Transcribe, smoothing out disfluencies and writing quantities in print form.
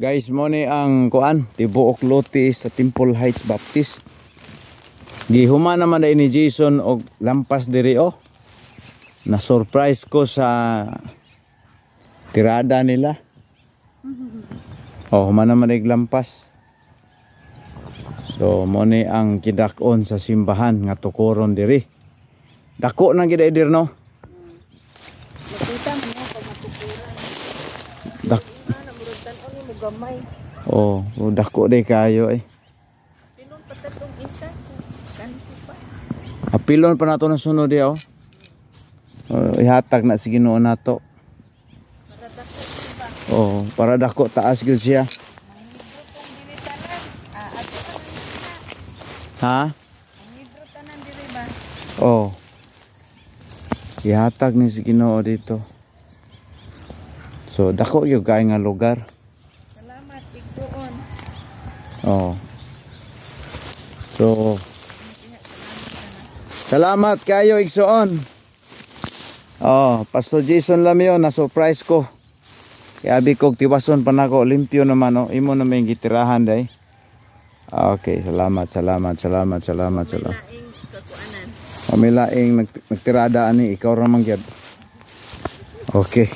Guys, mo ni ang kuan, tibuok lote sa Temple Heights Baptist. Gihuma naman dai ni Jason og lampas diri oh. Na surprise ko sa tirada nila. Oh, human naman dai lampas. So mo ni ang kidak-on sa simbahan nga tukuron diri. Dako na gid dir no. Makita man mo pag matukuran. Dak. Namurugtan mo gamay. Oh, dako day kayo eh. Pilon patatong isa. Kanto pa. Apilon pa nato na sunod di oh. Ihatag na si Ginoo nato. Para dako ba? Oh, para dako taas gyud siya. Ha? Oh. Ihatag ni si Ginoo dito. So dako gyud kay nga lugar. Salamat igtuon. Oh. So salamat kayo igsuon. Oh, Pastor Jason Lamio na surprise ko. Kaya abi kog tiwason pa nako limpyo naman oh. Imo na may gitirahan day. Okay, salamat. Pamilaing nagtirada ani ikaw ra man gyud. Okay.